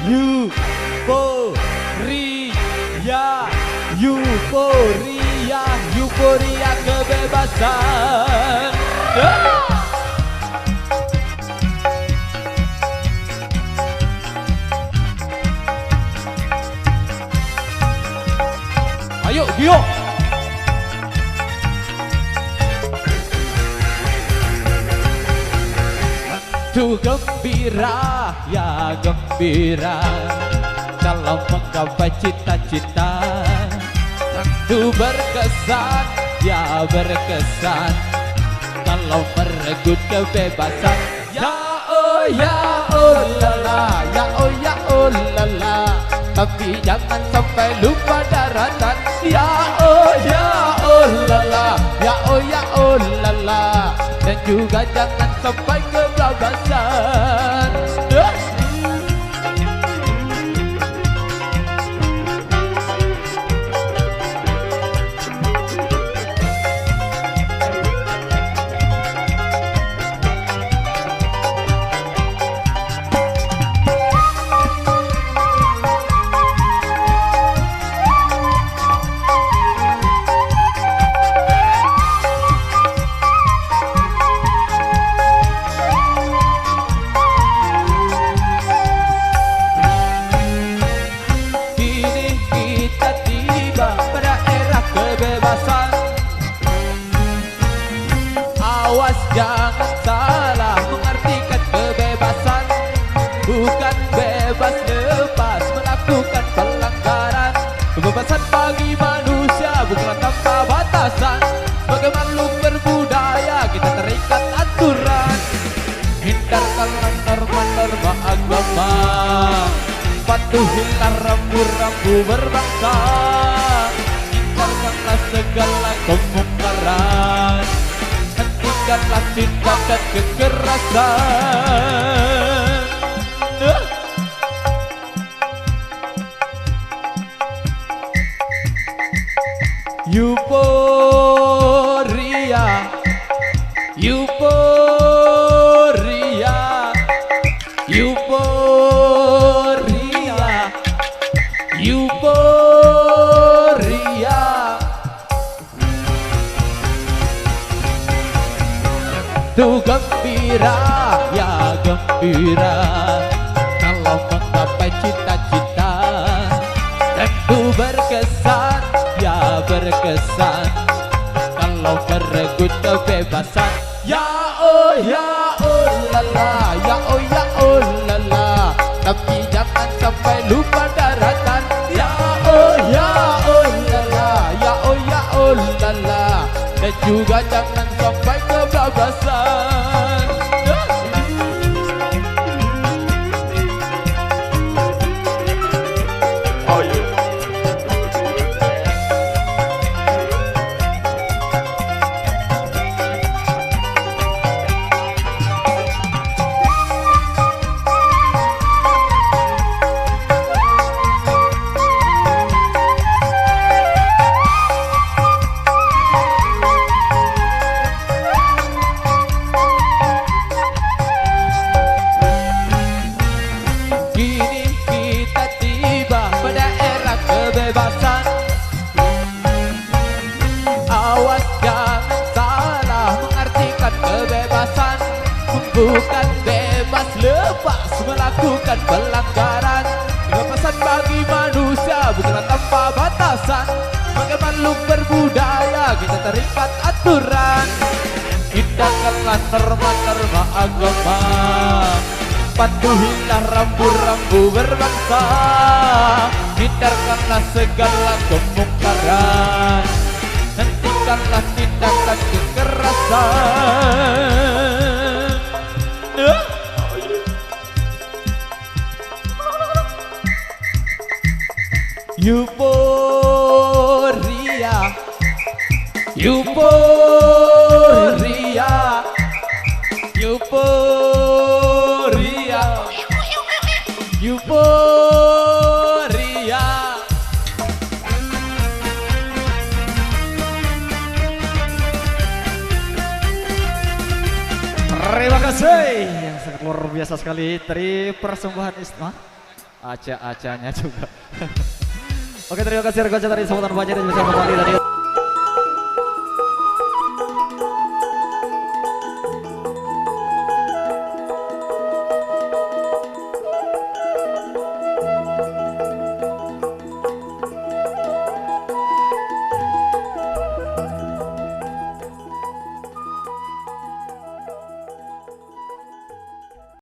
Euforia, euforia, euforia kebebasan. Ayo, Gio. Tuh gembira, ya gembira dalam menggapai cita-cita. Tentu berkesan, ya berkesan kalau merebut kebebasan. Ya oh lala, ya oh lala. Tapi jangan sampai lupa daratan. Ya oh lala, ya oh lala. Dan juga jangan sampai kebablasan. Awas jangan salah mengartikan kebebasan. Bukan bebas lepas melakukan pelanggaran. Kebebasan bagi manusia bukan tanpa batasan. Sebagai makhluk berbudaya kita terikat aturan. Hindarkanlah norma-norma agama. Patuhilah rambu-rambu berbangsa. Hindarkanlah segala kemungkaran. Hentikanlah tindakan kekerasan. Euforia, euforia, euforia, euforia. Tuh gembira, ya gembira kalau menggapai cita-cita. Tentu berkesan, ya berkesan kalau merebut kebebasan. Ya oh lala, ya oh lala. Tapi jangan sampai lupa daratan. Ya oh lala, ya oh lala. Dan juga jangan sampai kebablasan. Kebebasan. Awas jangan salah mengartikan kebebasan. Bukan bebas lepas melakukan pelanggaran. Kebebasan bagi manusia bukan tanpa batasan. Sebagai makhluk berbudaya kita terikat aturan. Hindarkanlah norma-norma agama. Patuhilah rambu-rambu berbangsa. Hindarkanlah segala kemungkaran. Hentikanlah tindakan kekerasan. Euforia, euforia, euforia, euforia. Terima kasih yang sangat luar biasa sekali dari persembahan Isma. Aca-acanya juga. Oke, terima kasih rekan dari sambutan banyak dan bisa kembali dari